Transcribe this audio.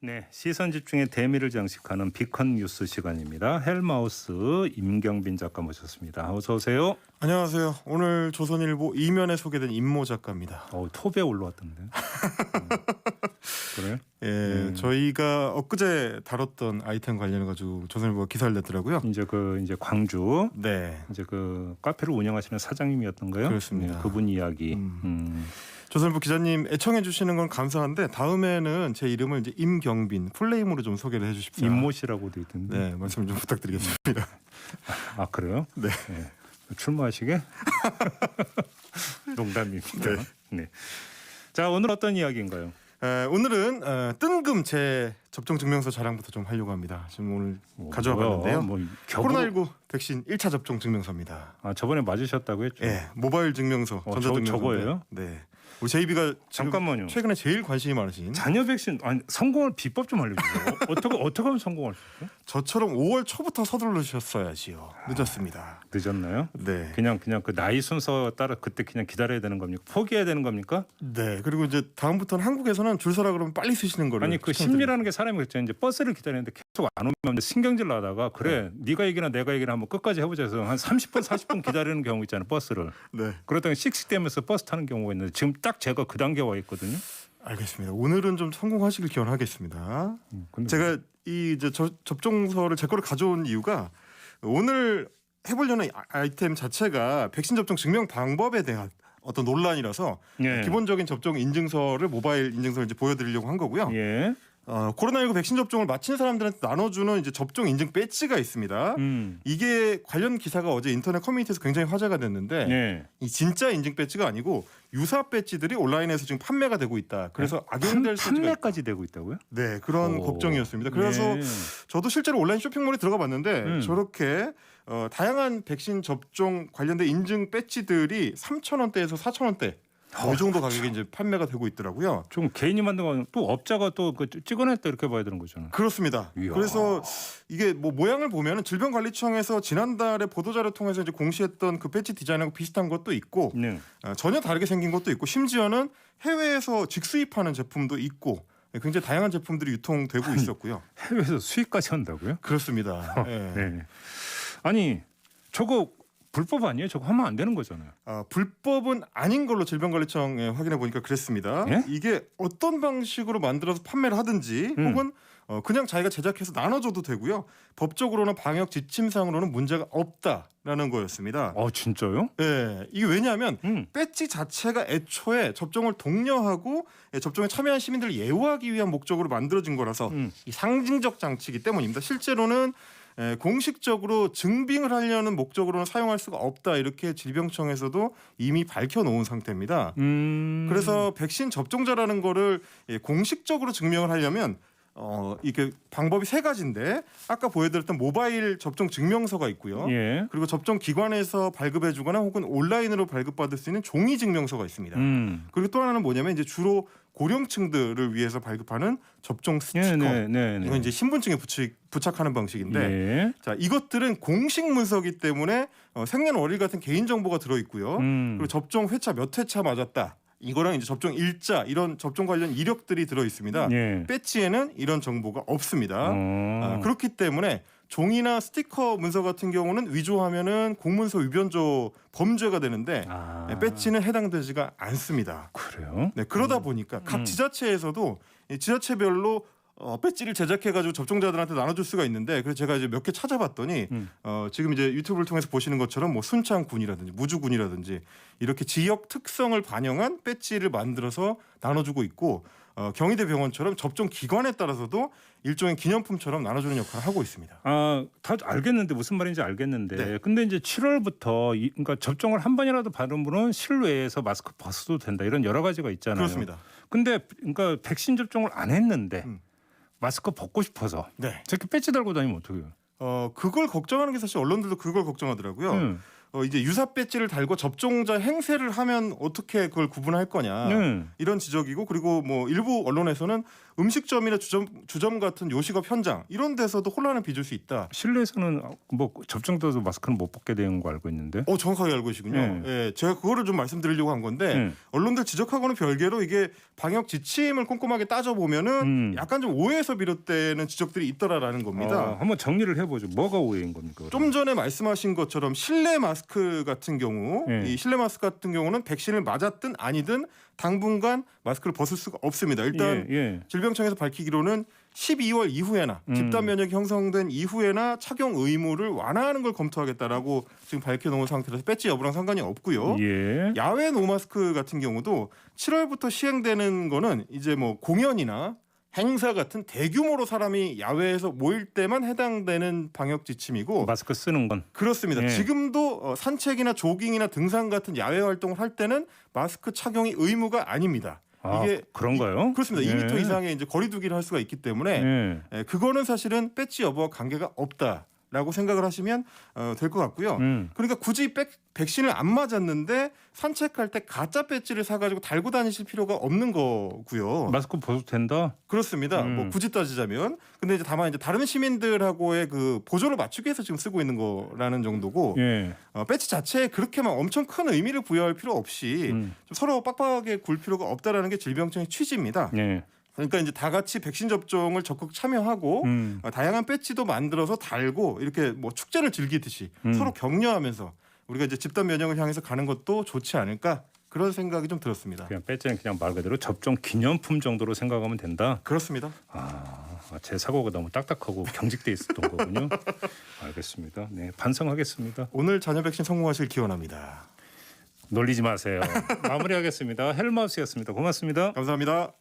네, 시선 집중의 대미를 장식하는 비컨 뉴스 시간입니다. 헬마우스 임경빈 작가 모셨습니다. 어서 오세요. 안녕하세요. 오늘 조선일보 이면에 소개된 임모 작가입니다. 톱에 올라왔던데. 그래? 예, 저희가 엊그제 다뤘던 아이템 관련해 가지고 조선일보가 기사를 냈더라고요. 이제 광주 네, 이제 카페를 운영하시는 사장님이었던가요? 그렇습니다. 네, 그분 이야기. 조선일보 기자님 애청해 주시는 건 감사한데 다음에는 제 이름을 이제 임경빈 풀네임으로 좀 소개를 해주십시오. 임모씨라고 돼 있던데. 네, 말씀 좀 부탁드리겠습니다. 아 그래요? 네. 출마하시게? 농담입니다. 네. 자 오늘 어떤 이야기인가요? 오늘은 뜬금 접종 증명서 자랑부터 좀 하려고 합니다. 지금 오늘 가져와 봤는데요. 코로나19 백신 1차 접종 증명서입니다. 아 저번에 맞으셨다고 했죠? 네, 모바일 증명서, 전자증명서. 저거예요? 네. 우리 제이비가 잠깐만요. 최근에 제일 관심이 많으신 자녀 백신 성공할 비법 좀 알려주세요. 어떻게 하면 성공할 수 있어요? 저처럼 5월 초부터 서두르셨어야지요. 늦었습니다. 늦었나요? 네. 그냥 그 나이 순서 따라 그때 그냥 기다려야 되는 겁니까? 포기해야 되는 겁니까? 네. 그리고 이제 다음부터는 한국에서는 줄 서라 그러면 빨리 쓰시는 거를. 아니 그 심리라는 게 사람이 그렇죠. 이제 버스를 기다리는데 계속 안 오면 신경질 나다가 그래 네가 얘기나 내가 얘기나 한번 끝까지 해보자 해서 한 30분 40분 기다리는 경우 있잖아요. 버스를. 네. 그러다가 씩씩대면서 버스 타는 경우가 있는데 지금 딱 제가 그 단계에 와 있거든요. 알겠습니다. 오늘은 좀 성공하시길 기원하겠습니다. 제가 이 이제 접종서를 제 거를 가져온 이유가 오늘 해보려는 아이템 자체가 백신 접종 증명 방법에 대한 어떤 논란이라서 기본적인 접종 인증서를 모바일 인증서를 이제 보여드리려고 한 거고요. 예. 코로나19 백신 접종을 마친 사람들한테 나눠주는 이제 접종 인증 배지가 있습니다. 이게 관련 기사가 어제 인터넷 커뮤니티에서 굉장히 화제가 됐는데 이 진짜 인증 배지가 아니고 유사 배지들이 온라인에서 지금 판매가 되고 있다. 그래서 악용될 소지가 판매까지 되고 있다고요? 네, 그런 걱정이었습니다. 그래서 저도 실제로 온라인 쇼핑몰에 들어가 봤는데 저렇게 다양한 백신 접종 관련된 인증 배지들이 3,000원대에서 4,000원대 이 정도 가격에 이제 판매가 되고 있더라고요. 좀 개인이 만든 거 또 업자가 또 찍어냈다 이렇게 봐야 되는 거잖아요. 그렇습니다. 이야. 그래서 이게 뭐 모양을 보면은 질병관리청에서 지난달에 보도자료 통해서 이제 공시했던 그 배지 디자인하고 비슷한 것도 있고 전혀 다르게 생긴 것도 있고 심지어는 해외에서 직수입하는 제품도 있고 굉장히 다양한 제품들이 유통되고 있었고요. 해외에서 수입까지 한다고요? 그렇습니다. 네. 아니 저거 불법 아니에요? 저거 하면 안 되는 거잖아요. 불법은 아닌 걸로 질병관리청에 확인해 보니까 그랬습니다. 예? 이게 어떤 방식으로 만들어서 판매를 하든지 혹은 그냥 자기가 제작해서 나눠줘도 되고요. 법적으로는 방역 지침상으로는 문제가 없다라는 거였습니다. 진짜요? 네, 이게 왜냐하면 배지 자체가 애초에 접종을 독려하고 접종에 참여한 시민들을 예우하기 위한 목적으로 만들어진 거라서 이 상징적 장치이기 때문입니다. 실제로는 공식적으로 증빙을 하려는 목적으로는 사용할 수가 없다 이렇게 질병청에서도 이미 밝혀놓은 상태입니다. 그래서 백신 접종자라는 거를 공식적으로 증명을 하려면 이게 방법이 세 가지인데 아까 보여드렸던 모바일 접종 증명서가 있고요. 그리고 접종 기관에서 발급해주거나 혹은 온라인으로 발급받을 수 있는 종이 증명서가 있습니다. 그리고 또 하나는 뭐냐면 이제 주로 고령층들을 위해서 발급하는 접종 스티커. 이건 이제 신분증에 부착하는 방식인데 자 이것들은 공식 문서기 때문에 생년월일 같은 개인 정보가 들어 있고요. 그리고 접종 회차 몇 회차 맞았다. 이거랑 이제 접종 일자 이런 접종 관련 이력들이 들어 있습니다. 배지에는 이런 정보가 없습니다. 그렇기 때문에 종이나 스티커 문서 같은 경우는 위조하면은 공문서 위변조 범죄가 되는데 배지는 해당되지가 않습니다. 그래요? 네, 그러다 보니까 각 지자체에서도 지자체별로 배지를 제작해가지고 접종자들한테 나눠줄 수가 있는데 그래서 제가 이제 몇 개 찾아봤더니 지금 이제 유튜브를 통해서 보시는 것처럼 뭐 순창군이라든지 무주군이라든지 이렇게 지역 특성을 반영한 배지를 만들어서 나눠주고 있고 경희대병원처럼 접종 기관에 따라서도 일종의 기념품처럼 나눠주는 역할을 하고 있습니다. 다 알겠는데 무슨 말인지 알겠는데 근데 이제 7월부터 그러니까 접종을 한 번이라도 받은 분은 실외에서 마스크 벗어도 된다 이런 여러 가지가 있잖아요. 그렇습니다. 근데 그러니까 백신 접종을 안 했는데 마스크 벗고 싶어서 저렇게 배지 달고 다니면 어떡해요? 그걸 걱정하는 게 사실 언론들도 그걸 걱정하더라고요. 이제 유사 배지를 달고 접종자 행세를 하면 어떻게 그걸 구분할 거냐 이런 지적이고 그리고 뭐 일부 언론에서는 음식점이나 주점 같은 요식업 현장 이런 데서도 혼란을 빚을 수 있다. 실내에서는 뭐 접종자도 마스크는 못 벗게 되는 거 알고 있는데. 정확하게 알고 계시군요. 예, 제가 그거를 좀 말씀드리려고 한 건데 언론들 지적하고는 별개로 이게 방역 지침을 꼼꼼하게 따져보면은 약간 좀 오해에서 비롯되는 지적들이 있더라라는 겁니다. 한번 정리를 해보죠. 뭐가 오해인 겁니까? 좀 전에 말씀하신 것처럼 실내 마스크 같은 경우 이 실내 마스크 같은 경우는 백신을 맞았든 아니든 당분간 마스크를 벗을 수가 없습니다. 일단 질병청에서 밝히기로는 12월 이후에나 집단 면역이 형성된 이후에나 착용 의무를 완화하는 걸 검토하겠다라고 지금 밝혀놓은 상태라서 배지 여부랑 상관이 없고요. 야외 노마스크 같은 경우도 7월부터 시행되는 거는 이제 뭐 공연이나 행사 같은 대규모로 사람이 야외에서 모일 때만 해당되는 방역 지침이고 마스크 쓰는 건 그렇습니다. 지금도 산책이나 조깅이나 등산 같은 야외 활동을 할 때는 마스크 착용이 의무가 아닙니다. 이게 그런가요? 그렇습니다. 2m 이상의 이제 거리두기를 할 수가 있기 때문에 그거는 사실은 배지 여부와 관계가 없다라고 생각을 하시면 될 것 같고요. 그러니까 굳이 백신을 안 맞았는데 산책할 때 가짜 배지를 사가지고 달고 다니실 필요가 없는 거고요. 마스크 벗어도 된다? 그렇습니다. 뭐 굳이 따지자면, 근데 이제 다만 이제 다른 시민들하고의 그 보조를 맞추기 위해서 지금 쓰고 있는 거라는 정도고, 배지 자체에 그렇게만 엄청 큰 의미를 부여할 필요 없이 좀 서로 빡빡하게 굴 필요가 없다라는 게 질병청의 취지입니다. 그러니까 이제 다 같이 백신 접종을 적극 참여하고 다양한 배지도 만들어서 달고 이렇게 뭐 축제를 즐기듯이 서로 격려하면서 우리가 이제 집단 면역을 향해서 가는 것도 좋지 않을까 그런 생각이 좀 들었습니다. 그냥 배지는 그냥 말 그대로 접종 기념품 정도로 생각하면 된다. 그렇습니다. 제 사고가 너무 딱딱하고 경직돼 있었던 거군요. 알겠습니다. 네, 반성하겠습니다. 오늘 자녀 백신 성공하실 기원합니다. 놀리지 마세요. 마무리하겠습니다. 헬마우스였습니다. 고맙습니다. 감사합니다.